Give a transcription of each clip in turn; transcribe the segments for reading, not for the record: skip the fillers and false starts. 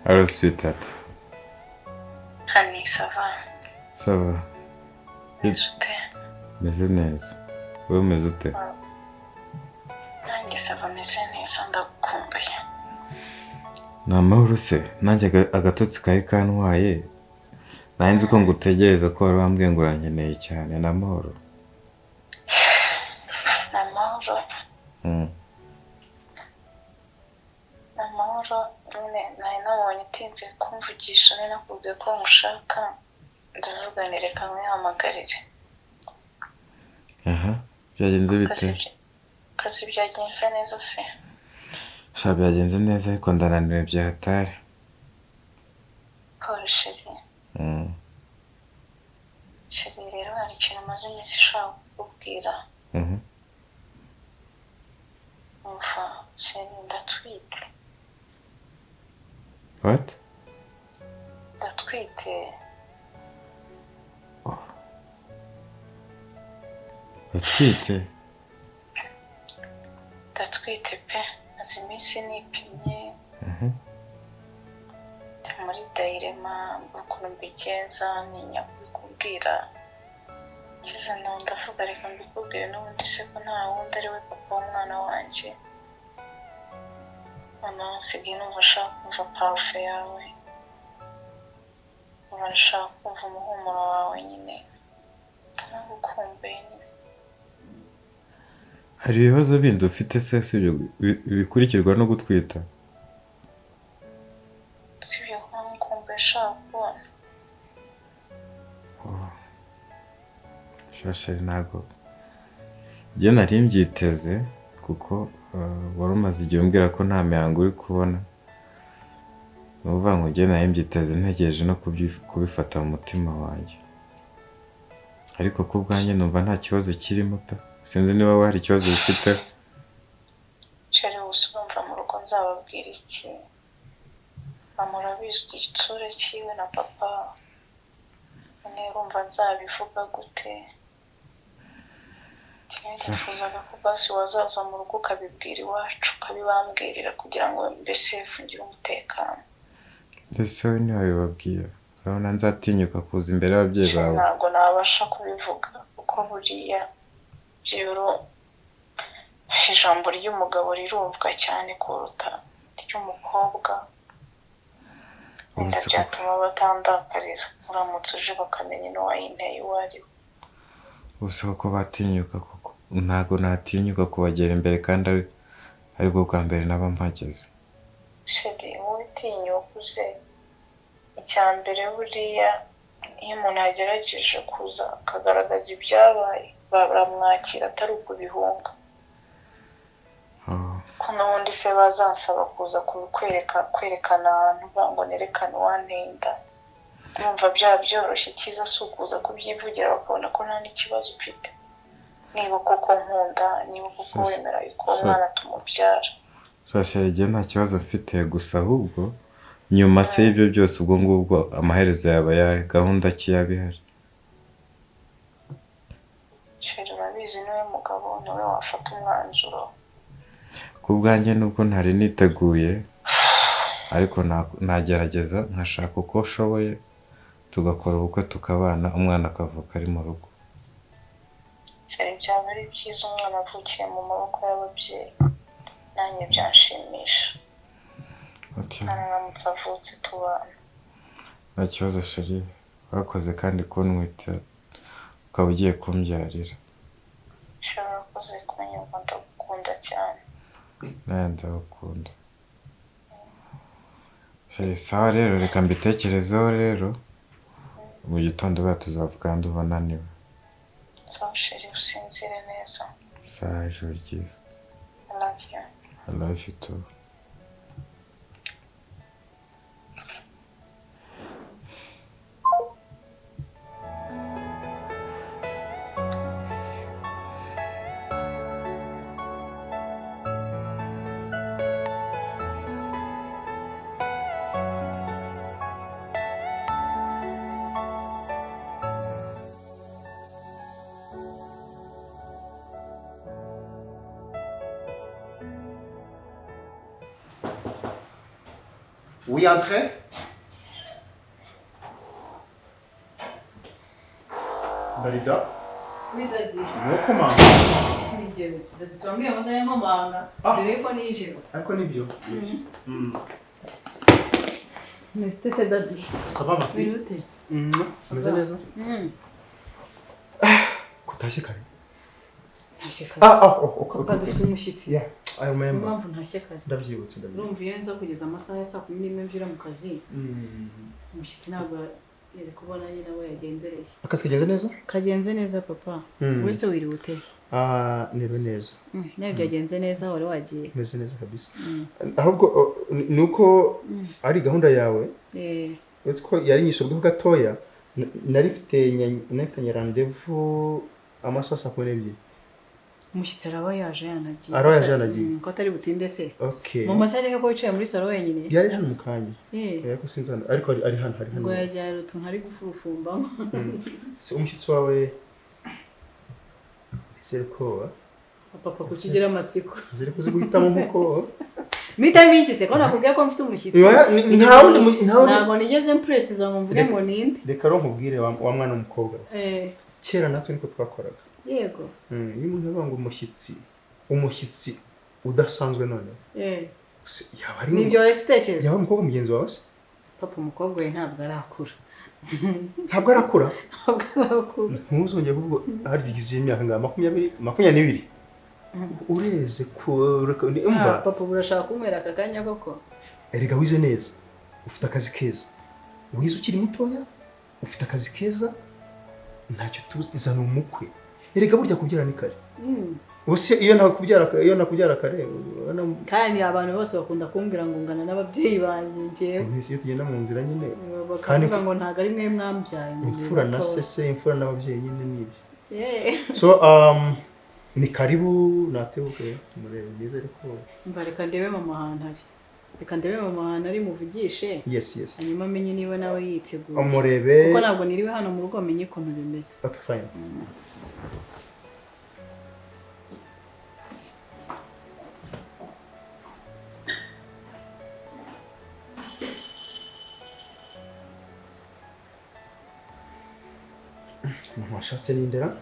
Hello, sweetheart. Honey, ça va? Ça va? Meze ute? Meze neza. Wowe umeze ute? Nanjye ça va meze neza ndagukumbuye. Ni amahoro se? Nanjye agatotsi kari kantwaye. Nari nzi ko ngutegereza ko wari wambwiye ngo urankeneye cyane. Ni amahoro? Ni amahoro. Ni amahoro nyine nari nabonye utinze kumvugisha nari nakubwiye ko mushaka ndavuga nti reka mwihamagarire. Aha. Byagenze bite? Akazi byagenze neza se? Sha byagenze neza ariko ndananiwe byahatari. Paul chérie. Chérie rero hari ikintu maze iminsi ushaka kukubwira. Umva chérie ndatwite. What? Ndatwite. Watwite? Ndatwite pe maze iminsi nipimye muri dayirema ukuntu mbigenza ntinya kubikubwira ngize nawe ndavuga reka mbikubwire n'ubundi se ko nta wundi ari we papa w'umwana wanjye noneho nsigaye numva nshaka kumva parufe yawe numva nshaka kumva umuhumuro wawe nyine ndanagukumbuye nyine. Hari ibibazo bindi ufite se sibyo bikurikirwa no gutwita? Sibyo kuba mukumbuye nshaka kubona. Shashari ntago njye nari mbyiteze kuko wari umaze igihe umbwira ko nta mihango uri kubona. Ni ukuvuga ngo njye nari mbyiteze ntegereje no kubifata mu mutima wanjye, ariko ku bwanjye numva nta kibazo kirimo pe. Sinzi niba hari ikibazo ufite. Shari gusa urumva mu rugo nzababwira iki? Mama urabizi igitsure cyiwe na papa none urumva nzabivuga gute? Nifuzaga ko basi wazaza mu rugo ukabibwira iwacu ukabibambwirira kugira ngo mbese mfungire umutekano. Mbese we ntiwabibabwira? Urabona nzatinyuka kuza imbere y'ababyeyi bawe? Ntabwo nabasha kubivuga kuko buriya byero ijambo ry'umugabo rirumvwa cyane kuruta ry'umukobwa. Wenda byatuma batandakarira uramutse uje bakamenya n'uwayinteye uwo ari we. Gusa ko batinyuka kuko ntabwo natinyuka kubagera imbere kandi ari bwo bwa mbere naba mpageze. Sheri wowe tinyuka uze. Icya mbere buriya iyo umuntu yagerageje kuza akagaragaza ibyabaye baramwakira atari ukubihunga. Ko n'ubundi se bazansaba kuza kwerekana ahantu ngo nerekane uwantenda. Numva byaba byoroshye icyiza si ukuza kubyivugira bakabona ko nta n'ikibazo ufite. Niba koko nkunda, niba koko wemera yuko umwana tumubyara. Shashari igihe nta kibazo mfite gusa ahubwo nyuma se y'ibyo byose ubwo ngubwo amaherezo yaba ya gahunda ki yaba ihari? Sheri urabizi niwe mugabo niwe wafata umwanzuro. Ku bwanjye nubwo ntari niteguye ariko nagerageza nkashaka uko nshoboye tugakora ubukwe tukabana umwana akavuka ari mu rugo. Sheri byaba ari byiza umwana avukiye mu maboko y'ababyeyi nanjye byanshimisha. Aramutse avutse tubana. Nta kibazo Sheri, warakoze kandi kuntwita ukaba ugiye kumbyarira. Sheri urakoze kunyumva ndagukunda cyane. Nawe ndagukunda. Sheri sawa rero reka mbitekerezeho rero mu gitondo baya tuzavugana ndumva naniwe. Sawa Sheri usinzire neza. Sawa ijoro ryiza. I love you. I love you too. Oui, entrez. Dalida. Oui, Daddy. No commande. Ni James. Daddy, swambie amasaha y'amabanga. Mbere yuko ninjira. Ariko nibyo. Mr. Se Daddy. Ça va ma fille? Birute. Umeze neza? Kutashye kare. Ntashye kare. Okay. Kuko dufite umushyitsi. Yeah, I remember. Impamvu ntashye kare. Ndabyibutse. Urumva iyo nza kugeza amasaha ya 11:00 mvira mu kazi. Umushyitsi ntabwo yari kubona nyine abo yagendereye. Akazi kagenze neza? Kagenze neza papa. Wese wiriwe ute? Nero neza. Nawe byagenze neza wari wagiye. Meze neza kabisa. Ahubwo nuko ari gahunda yawe. Uretse ko yari nyisubweho gatoya, narifitanye rendezvous amasaha 12:00. Umushyitsi araba yaje yanagiye. Araba yaje yanagiye. Ko atari butinde se. Okay. Mu masaha he ko wicaye muri salo wenyine. Yari hano mu kanya. Yego sinzana ariko ari hano. Ngo yajyana utuntu ari gufurufumbamo. Si umushyitsi wawe Serko. Papa kukigira amatsiko. Ziri kuziguhitamo nkuko. Mita mikise ko nakubwiye ko mfite umushyitsi. Ntago nigeze mpresiza ngo mvuge ngo ninde. Reka ro nkubwire wa mwana w'umukobwa. Kera natwe niko twakoraga. Yego. Iyo umuntu avuga ngo umushyitsi udasanzwe none. Yaba ari nibyo wese utekereza. Yaba umukobwa mugenzi wawe se? Papa umukobwa we ntabwo arakura. Ntabwo arakura? Ntabwo arakura. Ntuzongeye kuvuga hari bigize imyaka nga 22. Ureze umva. Papa burashaka kumwera akakanya koko. Erega wize neza. Ufite akazi keza. Wize ukiri mutoya, ufite akazi keza. Ntacyo tuzana umukwe. Erega burya kubyara ni kare. Bose iyo nakubyara kare. Kandi abantu bose bakunda kumbwira ngo ngana n'ababyeyi banjye. Iyo tugenda mu nzira nyine. Kandi ngo ntago ari mwe mwambyaye. Imfura na sese, imfura n'ababyeyi nyine nibyo. So ni karibu natebuke tumurebe neza ariko. Mva reka ndebe mama ahantu ari. Reka ndebe mama ahantu ari muvugishe. Yes. Hanyuma amenye niba nawe yiteguye. Amurebe. Kuko ntabwo niriwe hano mu rugo amenye ukuntu bimeze. Okay, fine. Mama washatse n'indera.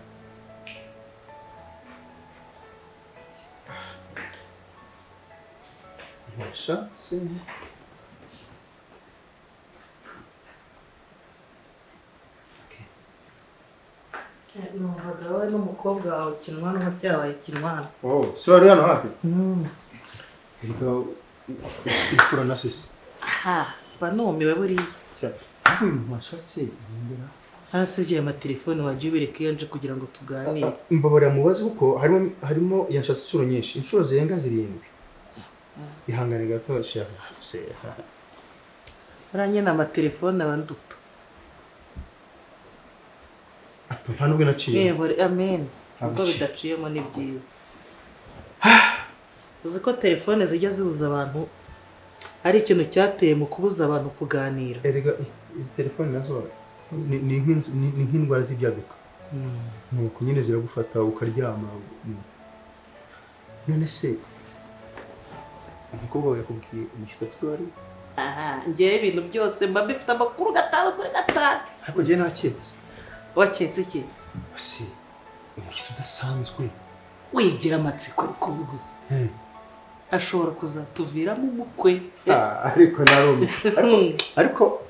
Washatse. Numvaga wowe n'umukobwa wawe kinwana n'umubyeyi wawe kinwana. So ari hano hafi? Erega imfura na sese. Banumiwe buriya. Washatse n'indera. Hasi ugiye amatelefone wagiye ubireka iyo nje kugira ngo tuganire. Mbabara mubaze kuko harimo yanshatse inshuro nyinshi, inshuro zirenga 7. Ihangane gato shaka se. Uranye na amatelefone abanduta. Nta nubwo naciye. Yego, amen. Ubwo bidaciyemo ni byiza. Uzi ko telefone zijya zibuza abantu ari ikintu cyateye mu kubuza abantu kuganira. Erega izi telefone nazo ni nk'indwara z'ibyaduka. Nuko nyine ziragufata ukaryama. None se umukobwa we yakubwiye umushyitsi afite wari? Ngewe ibintu byose mba bifite amakuru 5/5. Ariko ngewe naketse. Waketse iki? Si umushyitsi udasanzwe. Wigira amatsiko ariko bibuze. Ashobora kuzatuviramo umukwe. Ariko narume. Ariko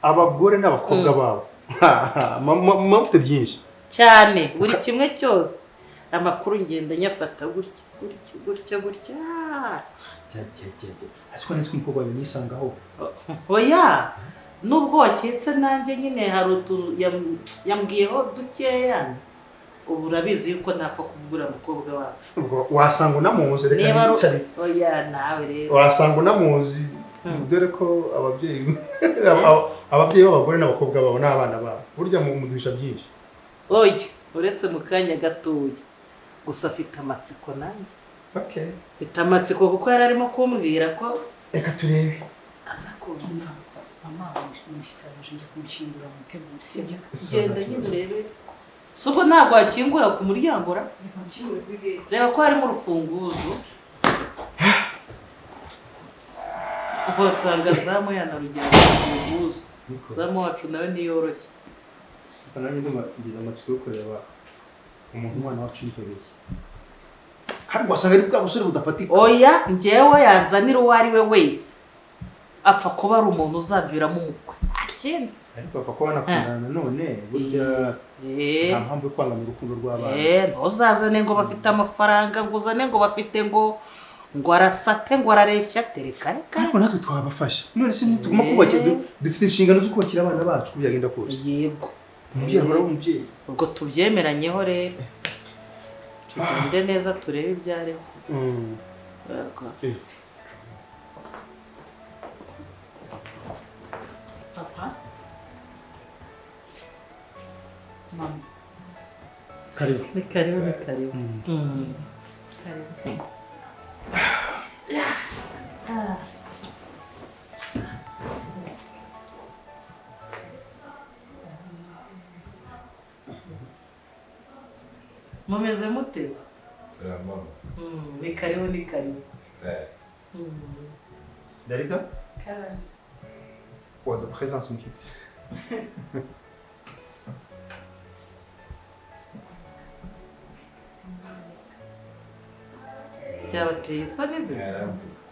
abagore n'abakobwa babo. Mufite byinshi. Cyane buri kimwe cyose. Amakuru ngenda nyafata gutya. Asiko nzi umukobwa wawe nisangaho. Oya. Nubwo waketse nanjye nyine hari yambwiyeho dukeya. Ubu urabizi yuko ntapfa kuvugura umukobwa wacu. Wasanga unamuzi reka nicare. Oya nawe rero. Wasanga unamuzi dore ko ababyeyi b'abagore n'abakobwa babo n'abana babo. Burya muduhisha byinshi. Oya, uretse mu kanya gatoya. Gusa afite amatsiko nanjye. Okay. Afite amatsiko kuko yari arimo kumbwira ko reka turebe. Aza kuza. Mama umushyitsi araje kumushingura mutegura sibyo? Genda nyine urebe. Suko ntabwo akingura ku muryango ra? Reba ko harimo urufunguzo. kuko usanga zamu yanarugera mu bwuzu zamu wacu nawe niyoroshye nanjye ndumva ngize amatsiko yo kureba umuntu umwana wacu yihereye kandi wasanga ari bwa busore budafatika oya njyewe yanzanira uwo ari we wese apfa kuba ari umuntu uzamviramo umukwe akindi ariko apfa kuba banakundana nanone burya nta mpamvu yo kwangamira urukundo rw'abana ntuzazane ngo bafite amafaranga ngo uzane ngo bafite ngo arasate ngo arareshya tereka reka ariko natwe twabafasha none se tugomba kubakira dufite inshingano zo kubakira abana bacu uko byagenda kose yego umubyeyi ahora ari umubyeyi ubwo tubyemeranyeho rero tugende neza turebe ibyo ari papa mama karibu ni karibu ni karibu karibu mumeze muteze turamama ni karibu ni karibu style Darida Karen wa de présence mushyitsi byabateye isoni ze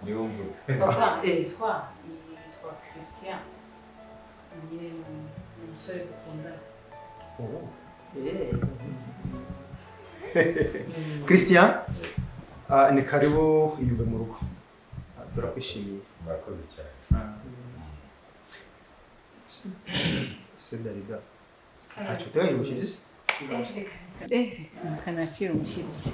niwo mvuga papa yitwa Christian nyine ni umusore dukundana Christian ni karibu yumve mu rugo turakwishimiye murakoze cyane se Darida ntacyo uteganya umushyitsi se kanakira umushyitsi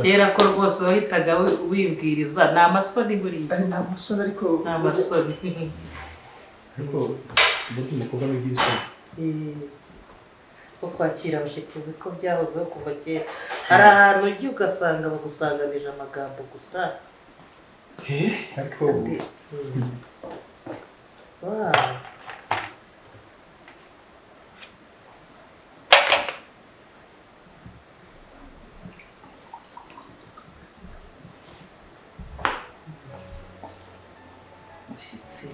kera ko rwose wahitaga wibwiriza ni amasoni buriya ni amasoni ariko ni amasoni ariko burya umukobwa n'ubwisoni ko kwakira abashyitsi uzi ko byahozeho kuva kera hari ahantu ujya ugasanga bagusanganije amagambo gusa ariko umushyitsi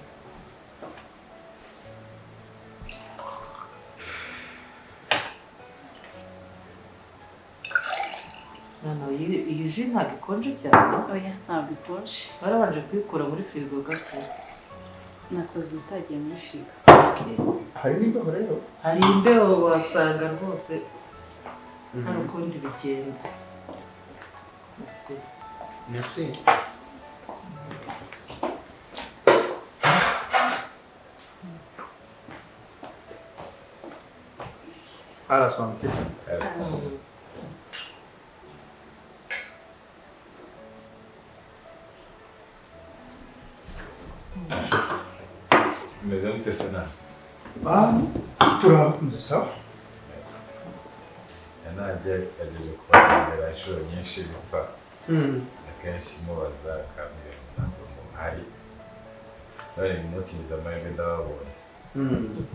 iyi ji ntabwo ikonje cyane oya ntabwo ikonje barabanje kuyikura muri firigo gake nakoze utagiye muri firigo hari n'imbeho rero hari imbeho wasanga rwose hari ukundi bigenze merci à la santé meze mute sena turabakunze sawa yanajye yagejeje kubagendera inshuro nyinshi bipfa akenshi mubaza akambwira ntabwo muhari none uyu munsi ngize amahirwe ndababonye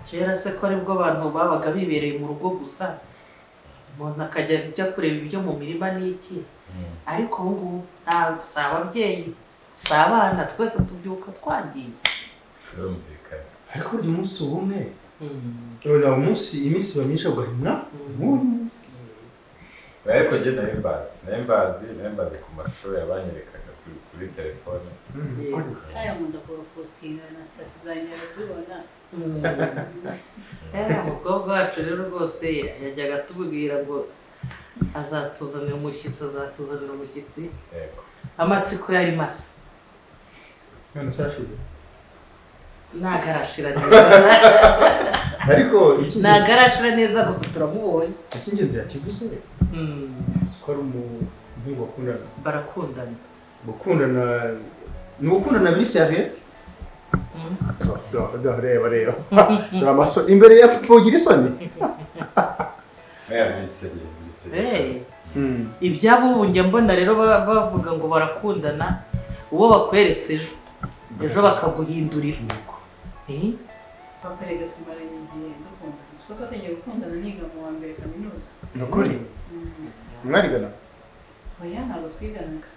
kera se ko aribwo abantu babaga bibereye mu rugo gusa umuntu akajya ajya kureba ibyo mu mirima n'iki ariko ubu ngubu si ababyeyi si abana twese tubyuka twagiye birumvikana ariko burya umunsi umwe nawe umunsi iminsi iba myinshi ugahimwa ariko njye nari mbazi ku mashusho yabanyerekaga kuri telefone aya nkunda kubapositinga na sitati zanjye arazibona umukobwa wacu rero rwose yajyaga atubwira ngo azatuzanira umushyitsi amatsiko yari masa none se arashize ntabwo arashira neza ariko ntabwo arashira neza gusa turamubonye icy'ingenzi yakivuze ko ari umuhungu bakundana barakundana gukundana ni ugukundana biri seriye reba reba imbere ya papa ugira isoni ibyabo ubu njya mbona rero bavuga ngo barakundana uwo bakweretse ejo bakaguhindurira papa reka tumaranye igihe dukundana kuko twatangiye gukundana niga mu wa mbere kaminuza ni ukuri mwarigana oya ntabwo twiganaga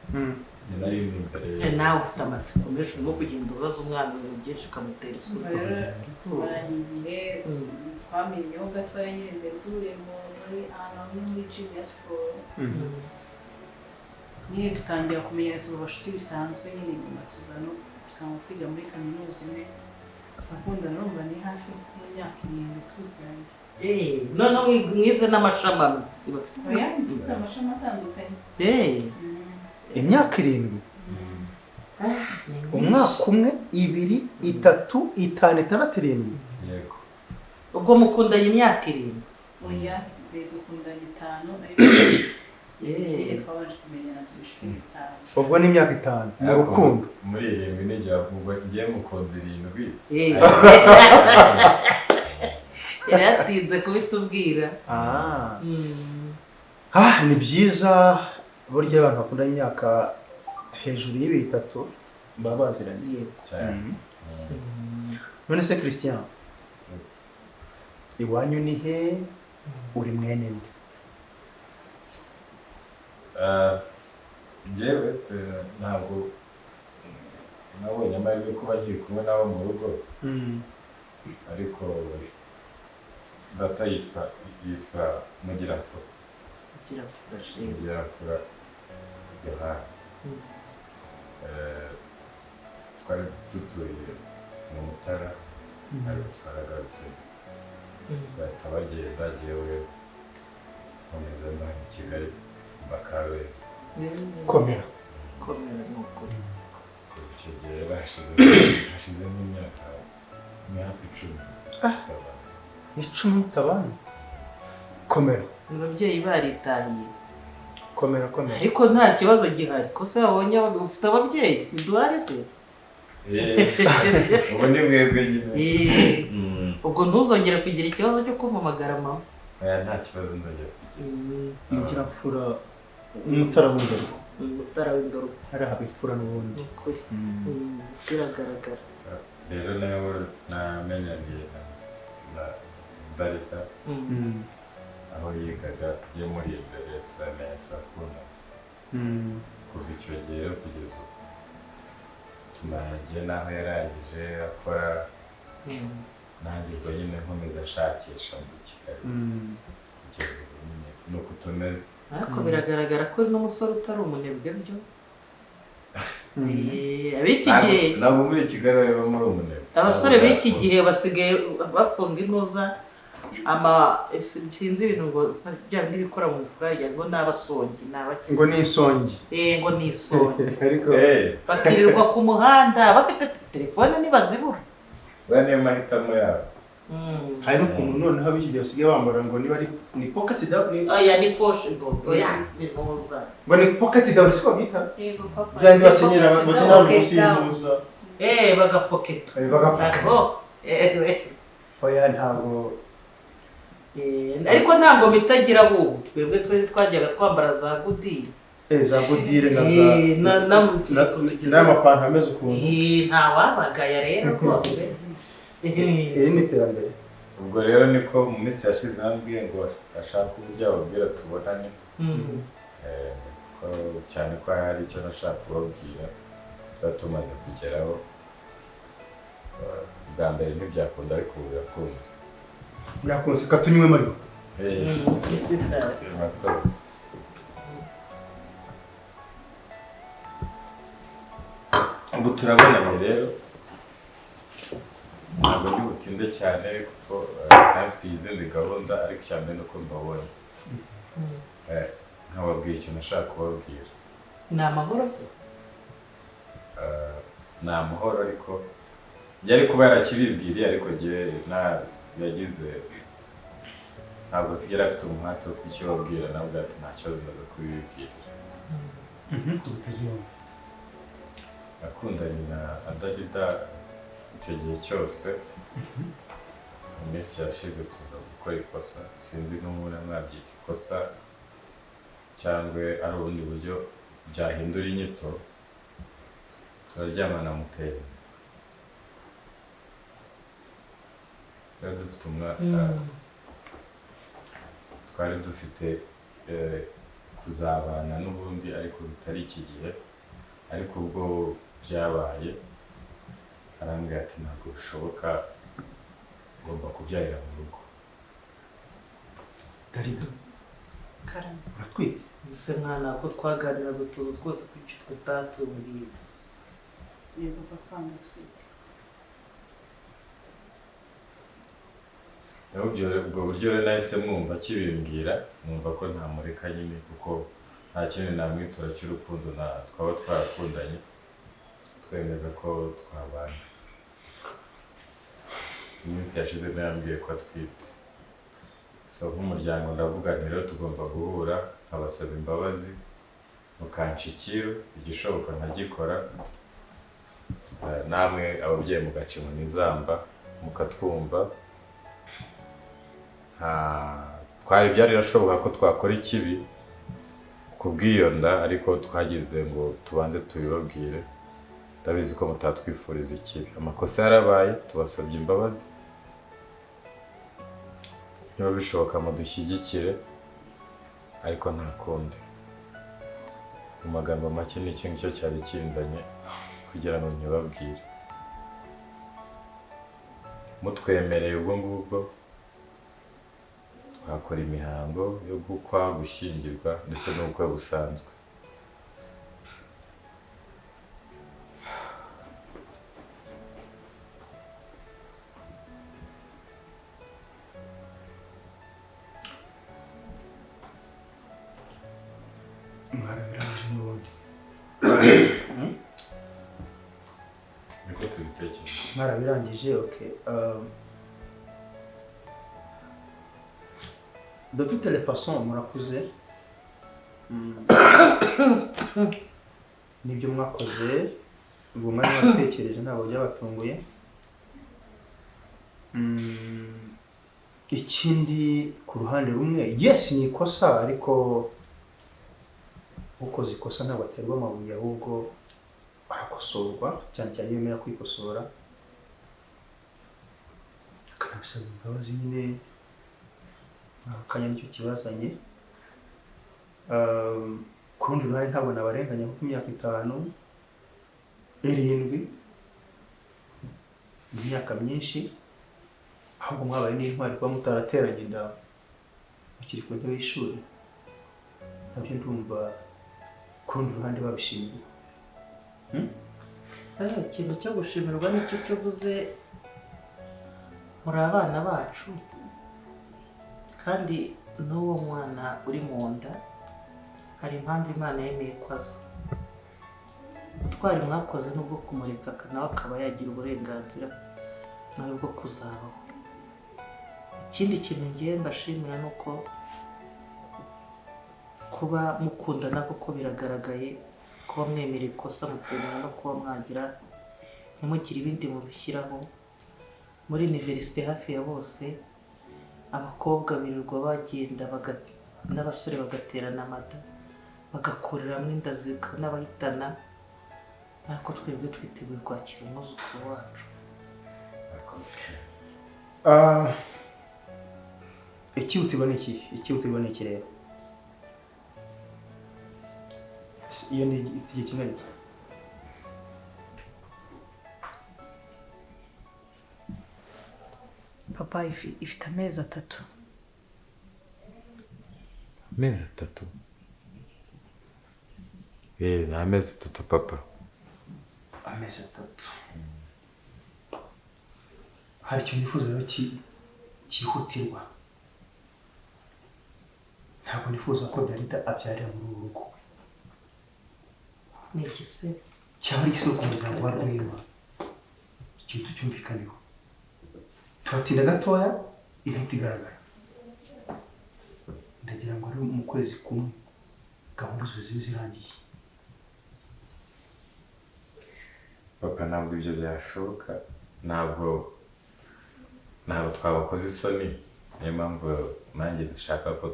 njye nari ndi imbere nawe ufite amatsiko menshi no kugenda ubaza umwana ibintu byinshi ukamutera isura tumaranye igihe twamenyeho gatoya nyine mbere duhuriye muri ahantu hamwe muri gym ya siporo nyine dutangira kumenya tuba abashuti bisanzwe nyine nyuma tuza no usanga twiga muri kaminuza imwe akundana numva ni hafi y'imyaka 7 tuziranye noneho mwize n'amashami amwe si bafite oya tuzi amashami atandukanye imyaka 7 umwaka umwe 2 3 5 6 7 yego ubwo mukundanye imyaka 7 oya dukundanye 5 ariko twabanje kumenyana turi inshuti zisanzwe ubwo ni imyaka 5 mu rukundo muri 7 n'igihe avugwa ngiye mukunzi 7 yaratinze kubitubwira ni byiza burya abantu bakundanye imyaka hejuru y'ibiri 3 baba baziranye cyane none se Christian iwanyu ni he uri mwene nde njyewe ntabwo nabonye amahirwe kuba nkiri kumwe nabo mu rugo ariko data yitwa Mugirafura Yohana twari dutuye mu Mutara ariko twaragarutse bahita bagenda jyewe nkomeza mba i Kigali mba Kabeza komera ni ukuri icyo gihe hashize n'imyaka hafi 10 10 mutabana komera ababyeyi baritahiye komera ariko nta kibazo gihari ko se wabonye ufite ababyeyi ntiduhari se ubu ni mwebwe nyine ubwo ntuzongere kugira ikibazo cyo kumpamagara mama nta kibazo nzongera Mugirafura Umutara w'Indorwa Umutara w'Indorwa hari haba imfura n'ubundi ukuri biragaragara rero nawe namenyaniye na Darita aho yigaga bye muri imbere turamenya turakunda kuva icyo gihe rero kugeza ubu tumaranye n'aho yarangije akora nanjye ubwo nyine nkomeza nshakisha muri Kigali kugeza ubu nyine ni uko tumeze ariko biragaragara ko uri n'umusore utari umunebwe byo ab'iki gihe ntabwo muri Kigali baba muri umunebwe abasore b'iki gihe basigaye bafunga intuza sinzi ibintu ngo bya bindi bikora mu mifuka ngo n'abasongi ngo ni isongi ngo ni isongi ariko bakirirwa ku muhanda bafite telefone ntibazibura niyo mahitamo yabo hari n'ukuntu noneho ab'iki gihe basigaye bambara ngo niba ni pocket down ni poshe ngo ni muza ngo ni pocket down siko bita yego papa byandi bakenyera munsi y'impuza bagapoketa oya ntabwo ariko ntabwo mitagira bubu twebwe twajyaga twambara za gudire za gudire na za n'amapantaro ameze ukuntu ntawabagaya rero rwose iri ni iterambere ubwo rero niko mu minsi yashize nambwiye ngo ashaka uburyo ababwira tubonane cyane ko hari icyo nashaka kubabwira tuba tumaze kugeraho bwa mbere ntibyakunda ariko ubu birakunze birakunze katunywe Mario ubu turabonanye rero ntabwo ndi butinde cyane kuko ntafite izindi gahunda ariko cyane nuko mbabonye nkababwira icyo nashaka kubabwira ni amahoro se ni amahoro ariko yari kuba yarakibibwiriye ariko yagize ntabwo yari afite umuhate wo kukibabwira nabwo ati nta kibazo ndaza kubibibwirira nakundanye na Darita icyo gihe cyose mu minsi yashize tuza gukora ikosa sinzi n'umuntu mwabyita ikosa cyangwa ari ubundi buryo byahindura inyito turaryamana mutera twari dufite kuzabana n'ubundi ariko bitari iki gihe, ariko ubwo byabaye arambwira ati ntabwo bishoboka, ngomba kubyarira mu rugo. Darida karame uratwite? Mbese mwana ko twaganiraga utuntu twose ku icyo tutatubwiye. yego papa ndatwite. Ubwo buryo rero nahise mwumva akibimbwira, numva ko ntamureka nyine kuko nta kintu namwitura cy'urukundo, twaba twarakundanye twemeza ko twabana. Iminsi yashize yambwiye ko atwite, so nk'umuryango ndavuga nti rero tugomba guhura nkabasaba imbabazi, mukanca ikiru, igishoboka nkagikora, namwe ababyeyi mugaca inkoni izamba mukatwumva. Twari byarashoboka ko twakora ikibi kubw'iyo nda, ariko twagize ngo tubanze tubibabwire, ndabizi ko mutatwifuriza ikibi. Amakosa yarabaye, tubasabye imbabazi, niba bishoboka mudushyigikire, ariko nta kundi. Mu magambo make ni icyo ngicyo cyari kinzanye kugira ngo nkibabwire. Mutwemereye ubwo ngubwo twakora imihango yo gukwa, gushyingirwa ndetse n'ubukwe busanzwe. Mwarabirangije n'ubundi? Niko tubitekereza. Mwarabirangije? Okay. De toutes les façons murakuze, nibyo mwakoze, ubwo mwari mwatekereje ntabwo byabatunguye. Ikindi ku ruhande rumwe, yes ni ikosa, ariko ukoze ikosa ntabwo aterwa amabuye, ahubwo arakosorwa, cyane cyane iyo yemera kwikosora akanabisaba imbabazi. Nyine akanya nicyo kibazanye. Ku rundi ruhande ntabwo nabarenganya kuko imyaka 5, 7 ni imyaka myinshi, ahubwo mwabaye n'intwari kuba mutarateranye inda mukiri ku ntebe y'ishuri, nabyo ndumva ku rundi ruhande babishimiye. Ikintu cyo gushimirwa nicyo cyuvuze, muri abana bacu, kandi n'uwo mwana uri mu nda hari impamvu Imana yemeye ko aza. Ubutwari mwakoze n'ubwo kumurika nawe akaba yagira uburenganzira nawe bwo kuzabaho. Ikindi kintu ngiye mbashimira ni uko kuba mukundana kuko biragaragaye, kuba mwemera ikosa mukundana no kuba mwagira ntimugire ibindi mubishyiraho. Muri universite hafi ya bose abakobwa birirwa bagenda n'abasore bagaterana amada, bagakuriramo inda zikanabahitana, ariko twebwe twiteguye kwakira umwuzukuru wacu. Ikihutirwa ni iki? Ikihutirwa ni iki rero? Iyo ni igihe kimwe n'iki? Papa ifite amezi 3. Amezi 3? Ni amezi 3 papa. Amezi 3. Hari ikintu nifuza rero cyihutirwa. Ntabwo nifuza ko Darida abyarira muri uru rugo. Ni igise cyaba ari igise ku muryango wa Rwema. Ikintu cyumvikaneho. Turatinda gatoya irahita igaragara. Ndagira ngo ari mu kwezi kumwe gahunda zose zibe zirangiye. Papa ntabwo ibyo byashoboka, ntabwo twabakoze isoni, niyo mpamvu nanjye dushaka ko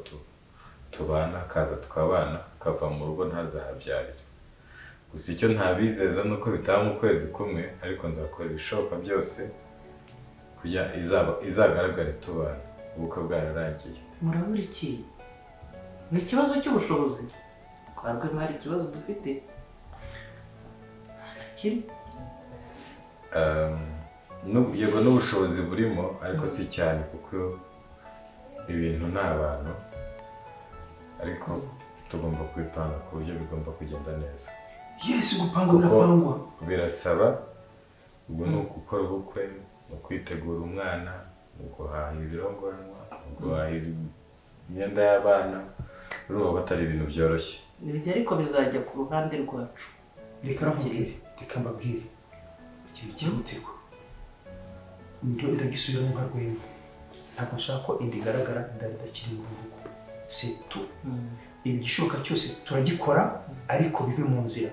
tubana, akaza tukabana, akava mu rugo ntazahabyarire. Gusa icyo ntabizeza ni uko bitaba mu kwezi kumwe, ariko nzakora ibishoboka byose kugira izagaragare tubana, ubukwe bwararangiye. murabura iki? ni ikibazo cy'ubushobozi kwa Rwema hari ikibazo dufite kiri yego n'ubushobozi burimo ariko si cyane kuko ibintu ni abantu ariko tugomba kwipanga ku buryo bigomba kugenda neza. Yes, gupanga birapangwa. Birasaba ubwo ni ugukora ubukwe, ni ukwitegura umwana, ni uguhahira ibirongoranwa, ni uguhahira imyenda y'abana, urumva batari ibintu byoroshye. Ibyo ariko bizajya ku ruhande rwacu. Reka mbabwire ikintu cyihutirwa. Ndagisubiramo nka Rwema. Ntabwo nshaka ko indi igaragara idakiri mu rugo. C'est tout. Igishoboka cyose turagikora ariko bive mu nzira.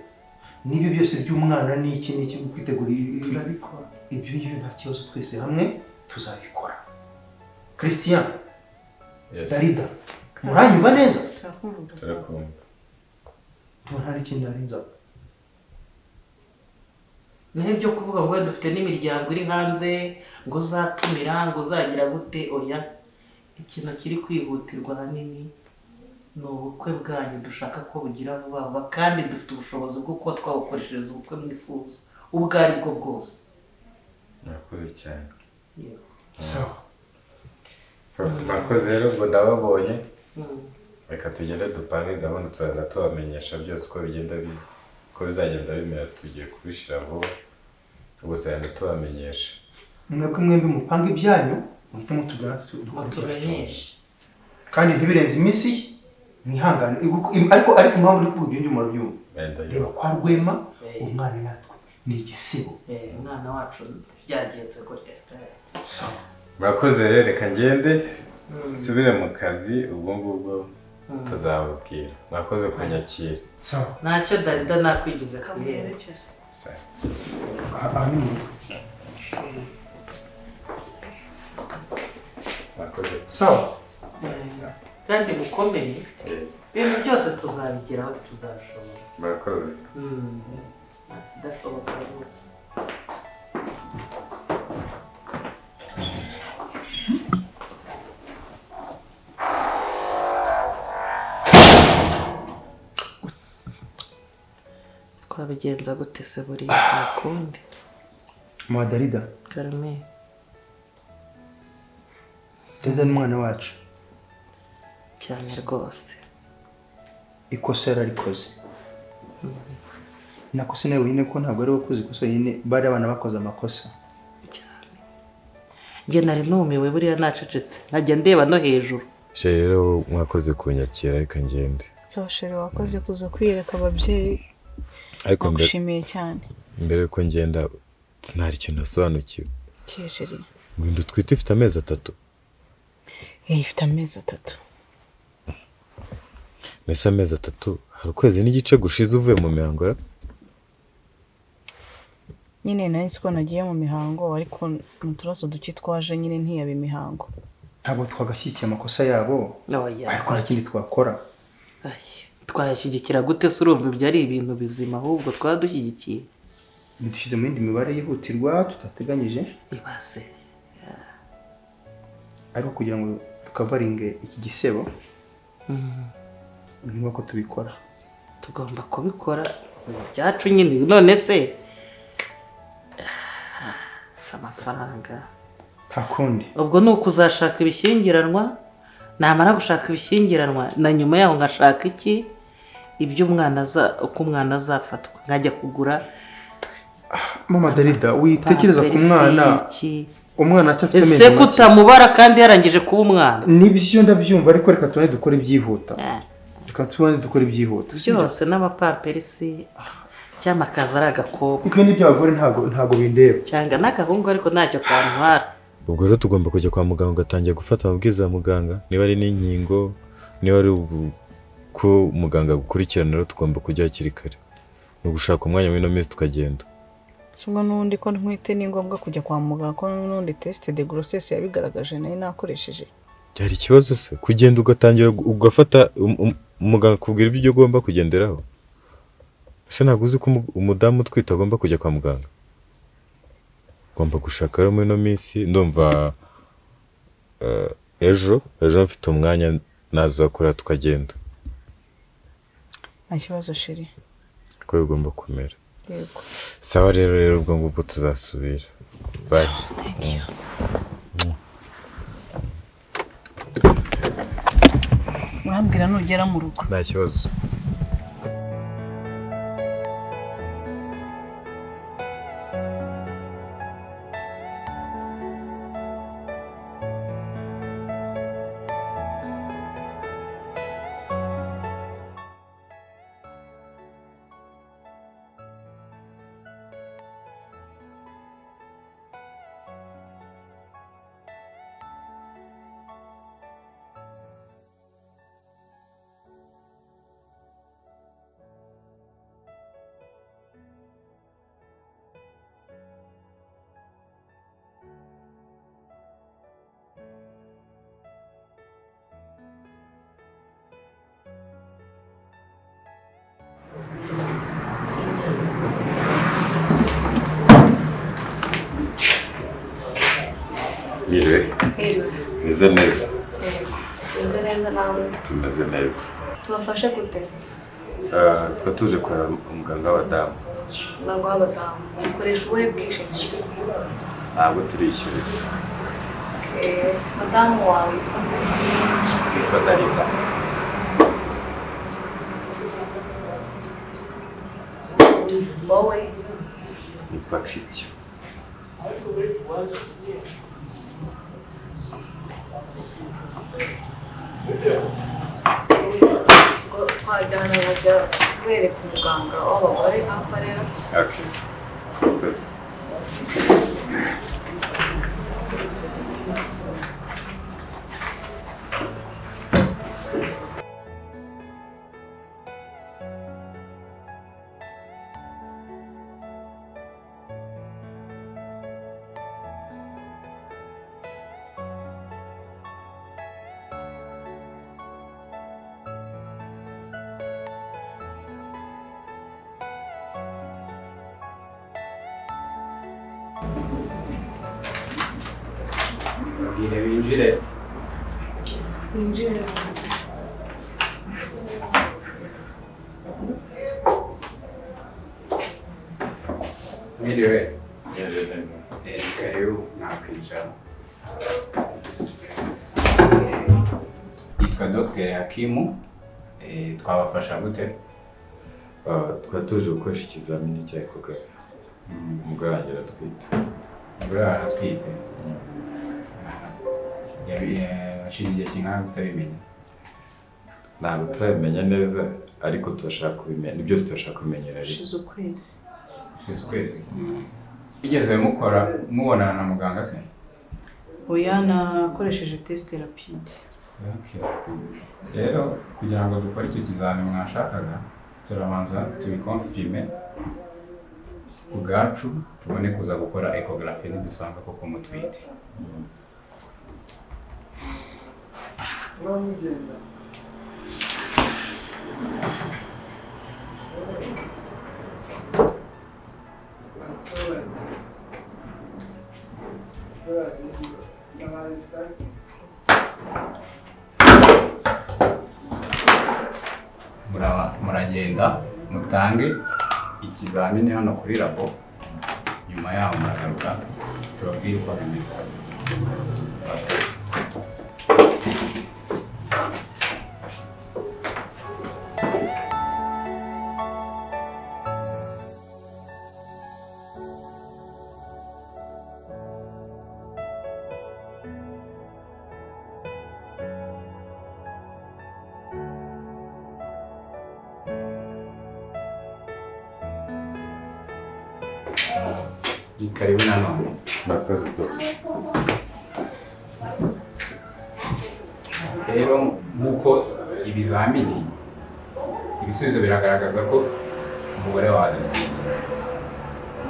N'ibyo byose by'umwana n'iki kwitegura turabikora. Ibyo nta kibazo twese hamwe tuzabikora. Christian. Yes. Darida. Muranyumva neza? Turakumva. Ntari ikintu narinza. N'ibyo kuvuga ngo dufite n'imiryango iri hanze ngo zatumira ngo zagira gute oya. Ikintu kiri kwihutirwa hanini ni ubukwe bwanyu dushaka ko bugira vuba vuba kandi dufite ubushobozi bwo kuba twabukoreshereza ubukwe mwifuza ubwo ari bwo bwose. Murakoze cyane. Sawa. Murakoze rero ngo ndababonye. Reka tugende dupange gahunda tuzajya tubamenyesha byose uko bigenda ko bizagenda bimera tugiye kubishyira vuba. Ubwo tuzagenda tubamenyesha. Mwebwe mwembi mupanga ibyanyu muhite mutugana tumenyeshe. Kandi ntibirenze iminsi mwihangane ariko impamvu uri kuvuga ibyo ndimo byumva. Reba kwa Rwema umwana yatwe ni igisibo. Umwana wacu byagenze gutya. Sawa. Murakoze rero reka ngende subire mu kazi ubwo ngubwo tuzababwira. Mwakoze kunyakira. Sawa. Ntacyo Darida nakwigize kubiherekeza. Mwakoze. Sawa. Kandi mukomeye ibintu byose tuzabigeraho tuzabishobora. Murakoze. Ndashoboka rwose. Twabigenza gute se buriya nakundi? Darida. Carmen. Darida ni umwana wacu. Cyane rwose. Ikosa yararikoze. Nakose nawe nyine ko ntabwo ari wakoze ikosa nyine bari abana bakoze amakosa. Cyane. Nge nari numiwe buriya nacecetse. Nkajya ndeba no hejuru. Sheri rero mwakoze kunyakira reka ngende. Sawa Sheri wakoze kuza kwiyereka ababyeyi. Ariko ndagushimiye cyane. Mbere ko ngenda ntari ikintu nasobanukiwe. Sheri. Ngo twite ifite amezi 3. Ifite amezi 3. Nese amezi 3 hari ukwezi n'igice gushize uvuye mu mihango. Nyine nahise ko nagiye mu mihango ariko mu turaso duki twaje nyine ntiyaba imihango. Ntabwo twagashyikiye amakosa yabo. Ariko nta kindi twakora. Twayashyigikira gute se urumva ibyo ari ibintu bizima ahubwo twadushyigikiye. Dushyize mu yindi mibare yihutirwa tutateganyije. Ibase. Ariko kugira ngo tukavaringe iki gisebo. Niba ko tubikora. Tugomba kubikora byacu nyine none se. Amafaranga. Hakundi. Ubwo ni ukuzashaka ibishyingiranwa. Namara gushaka ibishyingiranwa na nyuma yaho ngashaka iki ibyo uko umwana azafatwa nkajya kugura. Mama Darida witekereza ku mwana. Umwana cyafite amezi. Ese kutamubara kandi yarangije kuba umwana. Nibyo ndabyumva ariko reka tubone dukora ibyihuta. Reka tubone dukora ibyihuta. Byose n'amapamperisi cyamakaza ari agakobwa. Kuko n'ibyo abagore ntago bindeba. Cyanga n'agahungu ariko ntacyo kantwara. Ubwo rero tugomba kujya kwa muganga ugatangira gufata amabwiriza ya muganga niba ari n'inkingo niba ari ko muganga gukurikirana rero tugomba kujya hakiri kare no gushaka umwanya w'ino minsi tukagenda. Sumwa nundi ko ntwite ni ngombwa kujya kwa muganga ko nundi test de grossesse yabigaragaje nayo nakoresheje. Byari ikibazo se kugenda ugatangira ugafata umuganga kubwira ibyo ugomba kugenderaho. Ese naguzi ko umudamu utwite agomba kujya kwa muganga. Ugomba gushaka rero muri ino minsi ndumva ejo mfite umwanya naza kura tukagenda. nta kibazo sheri. ko bigomba kumera. Yego. Sawa rero ubwo ngubwo tuzasubira. Bye. Thank you. Urambwira nugera mu rugo. Nta kibazo. Mire, meze neza. Meze neza nawe. Tumeze neza. Tubafashe gute? Twa tuje kureba umuganga w'abadamu. Umuganga w'abadamu. Ukoresha ubuhe bwishingizi? Ntabwo turishyura. Madamu wawe yitwa nde? Yitwa Darina. Wowe? Yitwa Christian. Twajyana bajya kwereka umuganga w'abagore aho aparera. Okay. Good. Babwire binjire. Winjire. Mwiriwe. Meze neza. Karibu nakwicara. Yitwa Dr. Hakimu. Twabafasha gute? Twa tuje gukoresha ikizamini cya ecography. Umugore wanjye aratwite. Umugore wawe aratwite. Hashize igihe kingana tutabimenya. Ntabwo turabimenya neza ariko turashaka kubimenya. Ni byose turashaka kumenyera rero. Shize ukwezi. Hashize ukwezi. Bigeze mubonana na muganga se? Oya nakoresheje test rapide. Okay. Rero kugira ngo dukore icyo kizamini mwashakaga turabanza tubikonfirime ubwacu tubone kuza gukora ecography nidusanga koko mutwite. Muragenda mutange ikizamini hano kuri labo, nyuma yaho muragaruka turabwira uko bimeze. Karibu nanone. Murakoze Dr. Rero nk'uko ibizamini ibisubizo biragaragaza ko umugore wawe adatwite.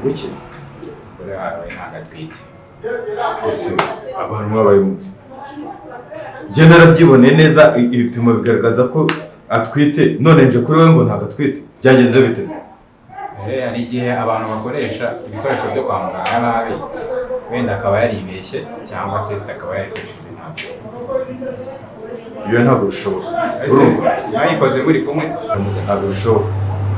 Kuki? Umugore wawe ntabwo atwite. Ese abantu babaye muti. Njye narabyiboneye neza ibipimo bigaragaza ko atwite none nje kuri we ngo ntabwo atwite. Byagenze biteze. Hari igihe abantu bakoresha ibikoresho byo kwa muganga nabi, wenda akaba yaribeshye cyangwa test akaba yarikoresheje nabi. ibyo ntabwo bishoboka urumva mwayikoze muri kumwe ntabwo bishoboka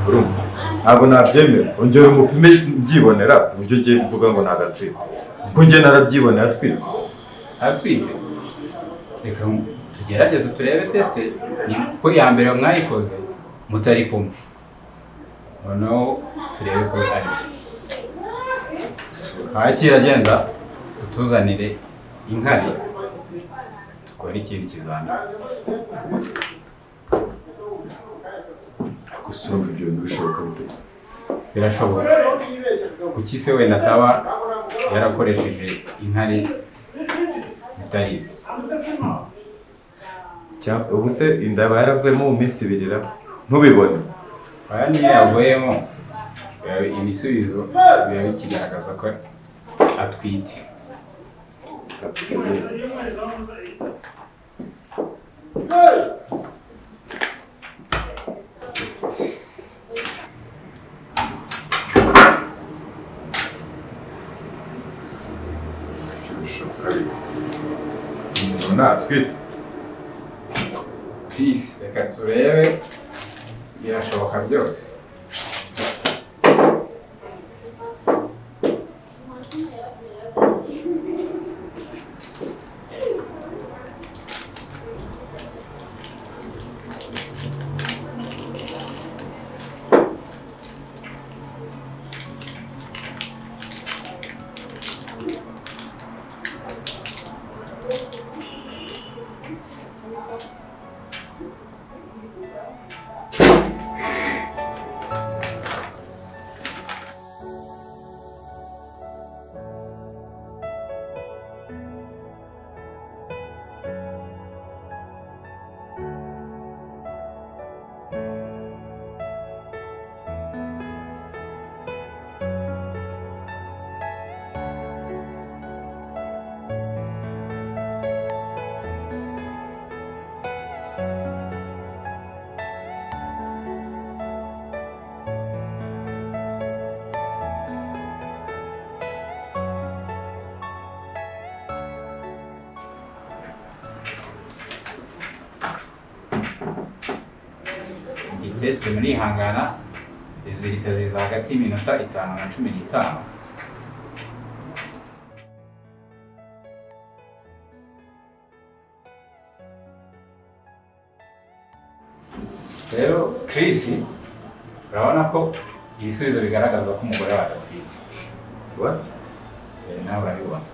urumva ntabwo nabyemera ongera umupime mbyibonera ku buryo ugiye mvuga ngo ntabwo atwite kuko njye narabyibonera atwite atwite reka tugerageze turebe tesite ni ko ya mbere mwayikoze mutari kumwe noneho turebe ko ari byo hakira agenda utuzanire inkari dukore ikindi kizamini gusa urumva ibyo bintu bishoboka bite birashoboka kuki se wenda ataba yarakoresheje inkari zitari izi ubu se inda yaba yaravuyemo mu minsi 2 ntubibone aya niyo yavuyemo ibisubizo biba bikigaragaza ko atwite natwite Chris reka turebe birashoboka byose tesite murihangana izihita ziza hagati y'iminota 5 na 15 rero Chris urabona ko ibisubizo bigaragaza ko umugore wawe atwite what nawe urabibona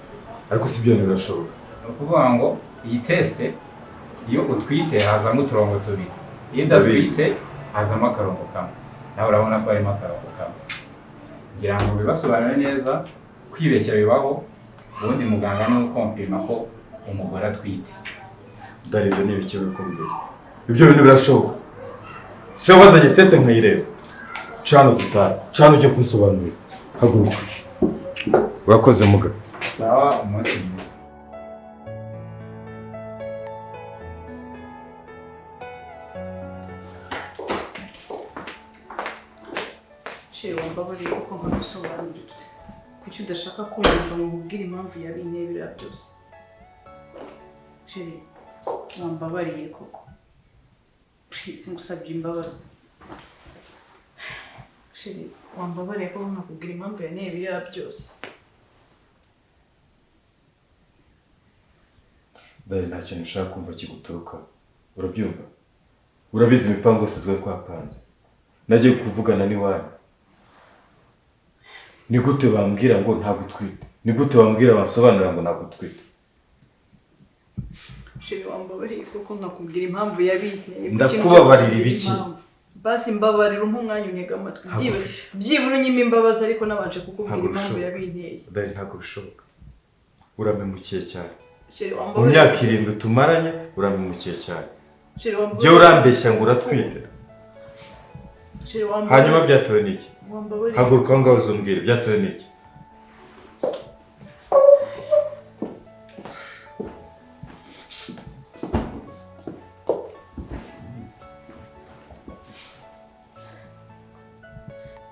ariko si byo birashoboka ni ukuvuga ngo iyi tesite iyo utwite hazamo uturongo tubiri iyo udatwite hazamo akarongo kamwe nawe urabona ko harimo akarongo kamwe ngira ngo bibasobanure neza kwibeshya bibaho ubundi muganga niwe ukonfirma ko umugore atwite dore ibyo ni ibiki bikubwira ibyo bintu birashoboka se wazanye tete nkayireba cana dutara cana ujye kunsobanurira haguruka urakoze muga sawa umunsi mwiza sheri wambabariye kuko nkagusobanurira kuki udashaka kumva ngo nkubwire impamvu yabinteye biriya byose sheri wambabariye koko please ngusabye imbabazi sheri wambabariye koko nkakubwira impamvu yanteye biriya byose dore nta kintu ushaka kumva kiguturukaho urabyumva urabizi imipango yose twe twapanze nagiye kuvugana n'iwanyu ni gute bambwira ngo ntabwo utwite ni gute bambwira basobanurira ngo ntabwo utwite sheri wambabariye kuko nkakubwira impamvu yabinteye ndakubabarira ibiki basi mbabarira umwanya unyega amatwi byibura unyima imbabazi ariko nabanje kukubwira impamvu yabinteye dore ntabwo bishoboka uramemukiye cyane sheri mu wambabariye myaka 7 tumaranye uramemukiye cyane sheri byo wambabariye urambeshya ngo uratwite sheri wambabariye hanyuma byatewe n'iki wambabariye haguruka aho ngaho uzumbwire byatewe n'iki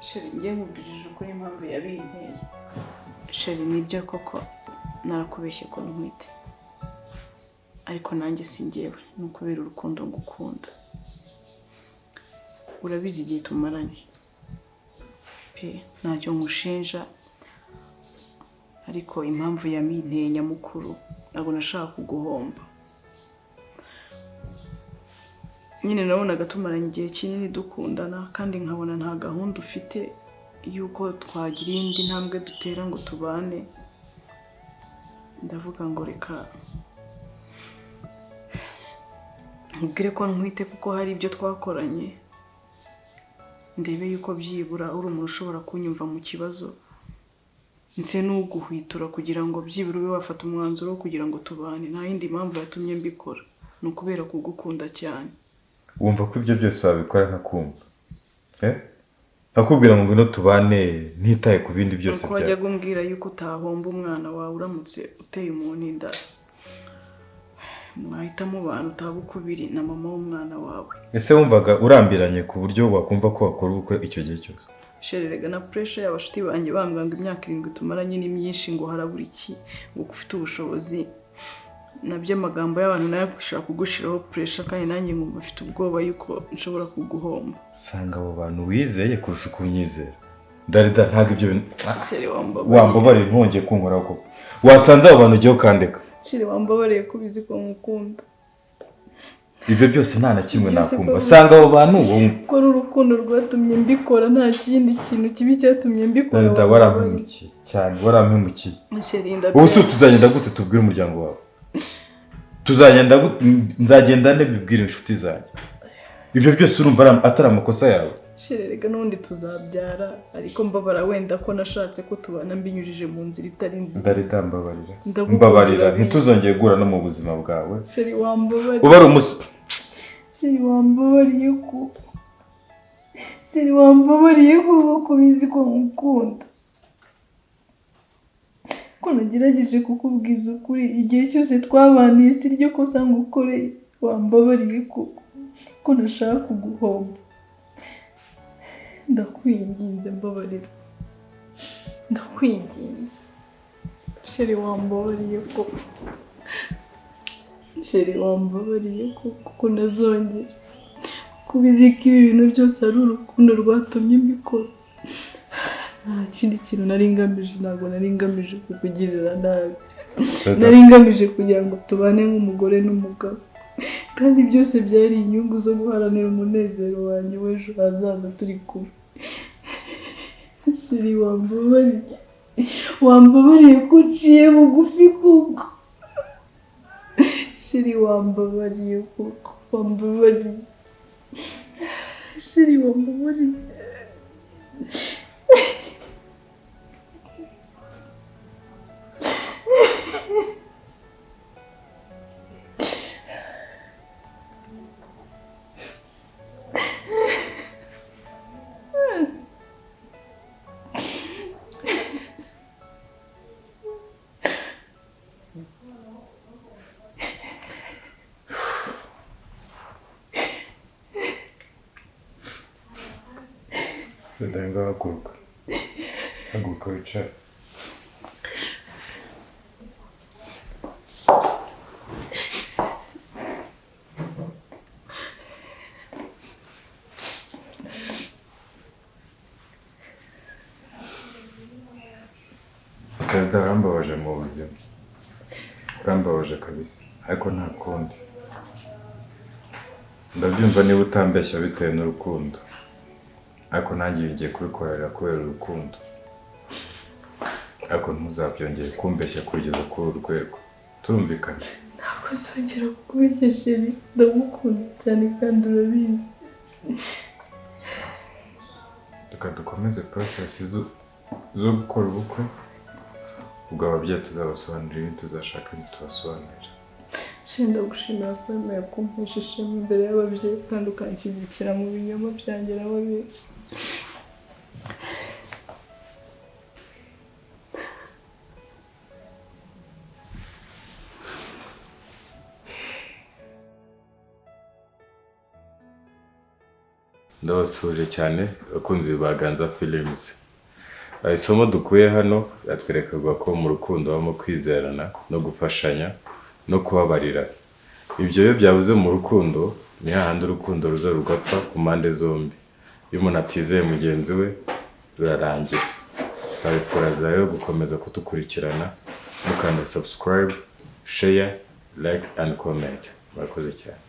sheri ngiye nkubwirije ukuri impamvu yabinteye sheri nibyo koko narakubeshye ko ntwite ariko nanjye si njyewe ni ukubera urukundo ngukunda. Urabizi igihe tumaranye pe, ntacyo nkushinja, ariko impamvu yaminteye nyamukuru ntabwo nashaka kuguhomba. Nyine nabonaga tumaranye igihe kinini dukundana kandi nkabona nta gahunda ufite yuko twagira indi ntambwe dutera ngo tubane. Ndavuga ngo reka nkubwire ko ntwite kuko hari ibyo twakoranye, ndebe yuko byibura uri umuntu ushobora kunyumva mu kibazo, nse n'uguhwitura kugira ngo byibura ube wafata umwanzuro wo kugira ngo tubane. Nta yindi mpamvu yatumye mbikora, ni ukubera kugukunda cyane. Wumva ko ibyo byose wabikora nkakumva nakubwira ngo ngwino tubane ntitaye ku bindi byose byawe. Wajya gumbwira yuko utahomba umwana wawe uramutse uteye umuntu inda, mwahitamo abantu utaba ukubiri na mama w'umwana wawe. Ese wumvaga urambiranye ku buryo wakumva ko wakora ubukwe icyo gihe cyose? Shererega na pressure y'abashuti banjye bambwira ngo imyaka 7 tumaranye ni myinshi, ngo harabura iki, ngo ufite ubushobozi. Nabyo amagambo y'abantu nayo gushaka kugushiraho pressure, kandi nanjye ngumva mfite ubwoba yuko nshobora kuguhomba. Sanga abo bantu wizeye kurusha kunyizera. Ndarida ntago ibyo wambabariye ntongeye kunkora ko wasanze abo bantu ugiye kandeka. Shiri wambabariye kubizi ko ngukunda. Ibyo byose nta na kimwe nakumva. Sanga abo bantu ko urukundo rwatumye mbikora, nta kindi kintu kibi cyatumye mbikora. Ndarida warampemukiye cyane, warampemukiye. Ubuse tuzagenda gute tubwire umuryango wawe? Tuzagenda nzagenda ndabibwira inshuti zanjye. Ibyo byose urumva atari amakosa yawe. Shererega n'undi tuzabyara, ariko mbabara wenda ko nashatse ko tubana mbinyujije mu nzira itari nziza. Ndarida mbabarira ntituzongeye gura no mu buzima bwawe. Sheri wambabariye. Ubara Sheri wambabariye ko bizi ko ngukunda. Ko nagerageje kukubwiza ukuri igihe cyose twabaniye, si ryo kosa ngukoreye. Wambabariye ko nashaka kuguhomba. Ndakwinginze mbabarira, ndakwinginze. Sheri wambabariye ko nazongera kubizika ibi bintu byose ari urukundo rwatumye mbikora. Nta kindi kintu nari ngamije, ntabwo nari ngamije kukugirira nabi. Nari ngamije kugira ngo tubane nk'umugore n'umugabo, kandi byose byari inyungu zo guharanira umunezero wanjye w'ejo hazaza turi kumwe. Sheri wambabariye ko uciye bugufi kuko. Sheri wambabariye kuko wambabariye. Sheri wambabariye. Ndarenga haguruka wicara. Urambabaje mu buzima, urambabaje kabisa, ariko nta kundi. Ndabyumva niba utambeshya bitewe n'urukundo, ariko nanjye ngiye kubikorera kubera urukundo. Ariko ntuzabyongere kumbeshya kugeza kuri uru rwego. Turumvikana? Ntabwo uzongera kukubeshya Sheri, ndagukunda cyane kandi urabizi. Reka dukomeze process zo gukora ubukwe. Ubwo ababyeyi tuzabasobanurira, tuzashaka tubasobanurira. Sheri ndagushimira ko wemeye kumpesha ishema imbere y'ababyeyi kandi ukanshyigikira mu binyoma byanjye n'ababyeyi. Ndabasuje cyane abakunzi ba Ganza Films. Isomo dukuye hano yatwerekaga ko mu rukundo habamo kwizerana no gufashanya no kubabarira. ibyo iyo byabuze mu rukundo ni hahandi urukundo ruza rugapfa ku mpande zombi. Iyo umuntu atizeye mugenzi we rurarangira. Twabifuriza rero gukomeza kudukurikirana mukanda subscribe, share, like and comment. Murakoze cyane.